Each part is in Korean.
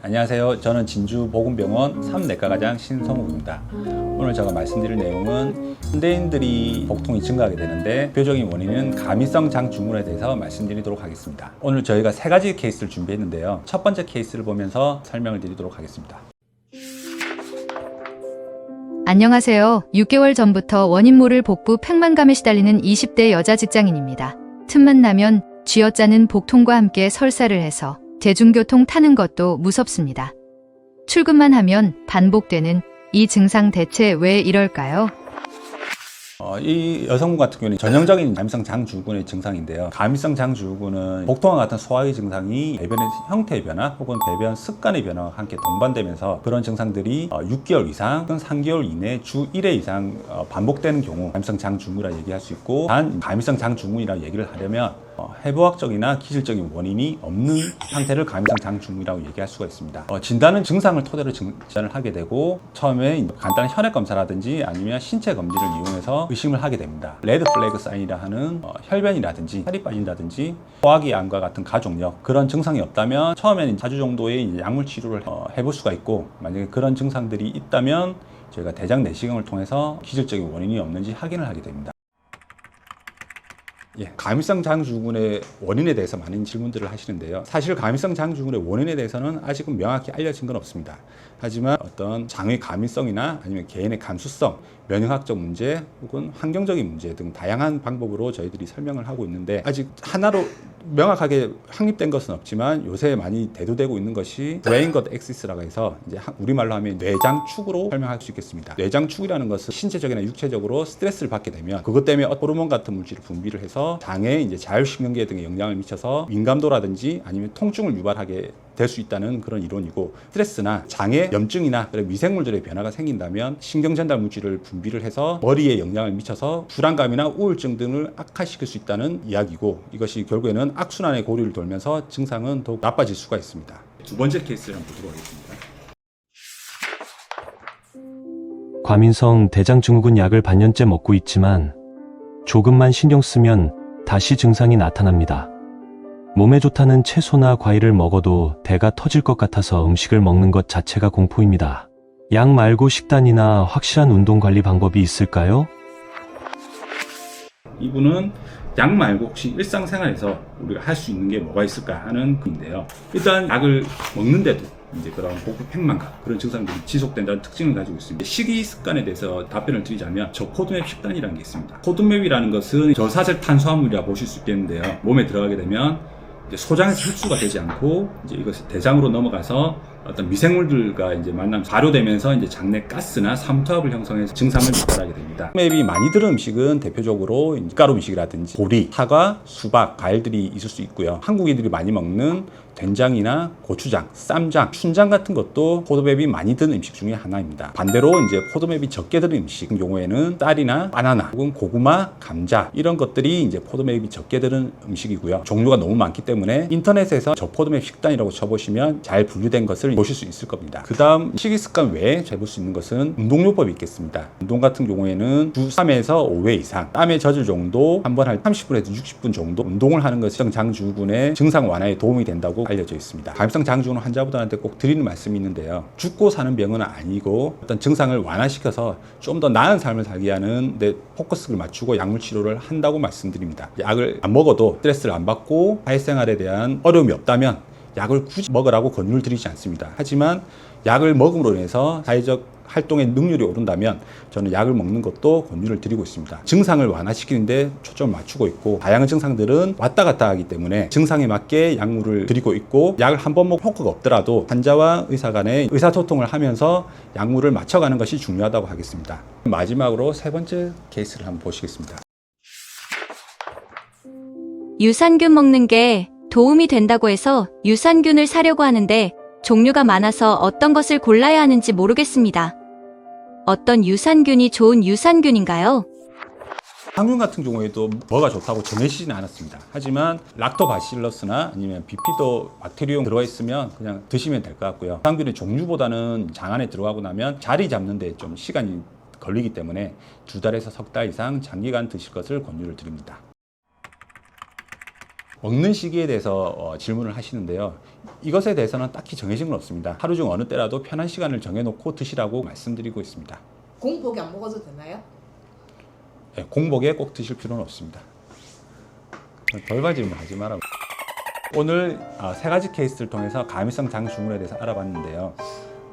안녕하세요. 저는 진주보건병원 3내과과장 신성욱입니다. 오늘 제가 말씀드릴 내용은 현대인들이 복통이 증가하게 되는데 대표적인 원인은 가민성 장증후군에 대해서 말씀드리도록 하겠습니다. 오늘 저희가 3가지 케이스를 준비했는데요. 첫 번째 케이스를 보면서 설명을 드리도록 하겠습니다. 안녕하세요. 6개월 전부터 원인 모를 복부 팽만감에 시달리는 20대 여자 직장인입니다. 틈만 나면 쥐어짜는 복통과 함께 설사를 해서 대중교통 타는 것도 무섭습니다. 출근만 하면 반복되는 이 증상 대체 왜 이럴까요? 이 여성분 같은 경우는 전형적인 가민성 장증후군의 증상인데요. 가민성 장증후군은 복통과 같은 소화기 증상이 배변의 형태의 변화 혹은 배변 습관의 변화와 함께 동반되면서 그런 증상들이 6개월 이상 또는 3개월 이내 주 1회 이상 반복되는 경우 가민성 장증후군이라 얘기할 수 있고, 단 가민성 장증후군이라고 얘기를 하려면 해부학적이나 기질적인 원인이 없는 상태를 가민성 장증후군이라고 얘기할 수가 있습니다. 진단은 증상을 토대로 진단을 하게 되고, 처음에 간단한 혈액 검사라든지 아니면 신체 검진을 이용해서 의심을 하게 됩니다. 레드 플래그 사인이라 하는 혈변이라든지 살이 빠진다든지 소화기암과 같은 가족력, 그런 증상이 없다면 처음에는 4주 정도의 약물 치료를 해볼 수가 있고, 만약에 그런 증상들이 있다면 저희가 대장 내시경을 통해서 기질적인 원인이 없는지 확인을 하게 됩니다. 가민성 장증후군의 원인에 대해서 많은 질문들을 하시는데요. 사실 가민성 장증후군의 원인에 대해서는 아직은 명확히 알려진 건 없습니다. 하지만 어떤 장의 가민성이나 아니면 개인의 감수성, 면역학적 문제 혹은 환경적인 문제 등 다양한 방법으로 저희들이 설명을 하고 있는데, 아직 하나로 명확하게 확립된 것은 없지만 요새 많이 대두되고 있는 것이 브레인 것 엑시스라고 해서 이제 우리말로 하면 뇌장축으로 설명할 수 있겠습니다. 뇌장축이라는 것은 신체적이나 육체적으로 스트레스를 받게 되면 그것 때문에 호르몬 같은 물질을 분비를 해서 장에 이제 자율신경계 등에 영향을 미쳐서 민감도라든지 아니면 통증을 유발하게 될 수 있다는 그런 이론이고, 스트레스나 장에 염증이나 그런 미생물들의 변화가 생긴다면 신경전달 물질을 분비를 해서 머리에 영향을 미쳐서 불안감이나 우울증 등을 악화시킬 수 있다는 이야기고, 이것이 결국에는 악순환의 고리를 돌면서 증상은 더욱 나빠질 수가 있습니다. 두 번째 케이스를 한번 보도록 하겠습니다. 과민성 대장증후군 약을 반년째 먹고 있지만 조금만 신경 쓰면 다시 증상이 나타납니다. 몸에 좋다는 채소나 과일을 먹어도 배가 터질 것 같아서 음식을 먹는 것 자체가 공포입니다. 약 말고 식단이나 확실한 운동 관리 방법이 있을까요? 이분은 약 말고 혹시 일상생활에서 우리가 할 수 있는 게 뭐가 있을까 하는 건데요. 일단 약을 먹는데도 이제 그런 복부 팽만감, 그런 증상들이 지속된다는 특징을 가지고 있습니다. 식이 습관에 대해서 답변을 드리자면 저코드맵 식단이라는 게 있습니다. 코드맵이라는 것은 저사색 탄수화물이라 보실 수 있겠는데요. 몸에 들어가게 되면 이제 소장에서 흡수가 되지 않고 이제 이것이 대장으로 넘어가서 어떤 미생물들과 이제 만나면 발효되면서 이제 장내 가스나 삼투압을 형성해서 증상을 유발하게 됩니다. 맵이 많이 들은 음식은 대표적으로 밀가루 음식이라든지 보리, 사과, 수박, 과일들이 있을 수 있고요. 한국인들이 많이 먹는 된장이나 고추장, 쌈장, 춘장 같은 것도 포도맵이 많이 든 음식 중에 하나입니다. 반대로 이제 포도맵이 적게 든 음식 같은 경우에는 쌀이나 바나나 혹은 고구마, 감자 이런 것들이 이제 포도맵이 적게 드는 음식이고요. 종류가 너무 많기 때문에 인터넷에서 저포도맵 식단이라고 쳐보시면 잘 분류된 것을 보실 수 있을 겁니다. 그 다음 식이습관 외에 재볼 수 있는 것은 운동요법이 있겠습니다. 운동 같은 경우에는 주 3에서 5회 이상, 땀에 젖을 정도 한 번 할 30분에서 60분 정도 운동을 하는 것이 장증후군의 증상 완화에 도움이 된다고 알려져 있습니다. 가민성 장증후군 환자분들한테 꼭 드리는 말씀이 있는데요. 죽고 사는 병은 아니고 어떤 증상을 완화시켜서 좀 더 나은 삶을 살게 하는 데 포커스를 맞추고 약물 치료를 한다고 말씀드립니다. 약을 안 먹어도 스트레스를 안 받고 사회생활에 대한 어려움이 없다면 약을 굳이 먹으라고 권유를 드리지 않습니다. 하지만 약을 먹음으로 인해서 사회적 활동의 능률이 오른다면 저는 약을 먹는 것도 권유를 드리고 있습니다. 증상을 완화시키는 데 초점을 맞추고 있고, 다양한 증상들은 왔다 갔다 하기 때문에 증상에 맞게 약물을 드리고 있고, 약을 한 번 먹고 효과가 없더라도 환자와 의사 간의 의사소통을 하면서 약물을 맞춰가는 것이 중요하다고 하겠습니다. 마지막으로 세 번째 케이스를 한번 보시겠습니다. 유산균 먹는 게 도움이 된다고 해서 유산균을 사려고 하는데 종류가 많아서 어떤 것을 골라야 하는지 모르겠습니다. 어떤 유산균이 좋은 유산균인가요? 항균 같은 경우에도 뭐가 좋다고 정해지지는 않았습니다. 하지만 락토바실러스나 아니면 비피도 박테리움 들어가 있으면 그냥 드시면 될 것 같고요. 항균의 종류보다는 장 안에 들어가고 나면 자리 잡는 데 좀 시간이 걸리기 때문에 2달에서 석 달 이상 장기간 드실 것을 권유를 드립니다. 먹는 시기에 대해서 질문을 하시는데요. 이것에 대해서는 딱히 정해진 건 없습니다. 하루 중 어느 때라도 편한 시간을 정해놓고 드시라고 말씀드리고 있습니다. 공복에 안 먹어도 되나요? 네, 공복에 꼭 드실 필요는 없습니다. 돌발질문 하지 마라. 오늘 세 가지 케이스를 통해서 가미성 장증후군에 대해서 알아봤는데요.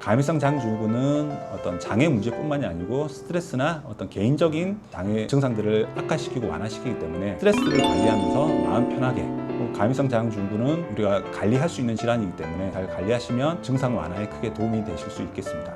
가미성 장증후군은 어떤 장애 문제뿐만이 아니고 스트레스나 어떤 개인적인 장애 증상들을 악화시키고 완화시키기 때문에 스트레스를 관리하면서 마음 편하게, 가미성 장증후군은 우리가 관리할 수 있는 질환이기 때문에 잘 관리하시면 증상 완화에 크게 도움이 되실 수 있겠습니다.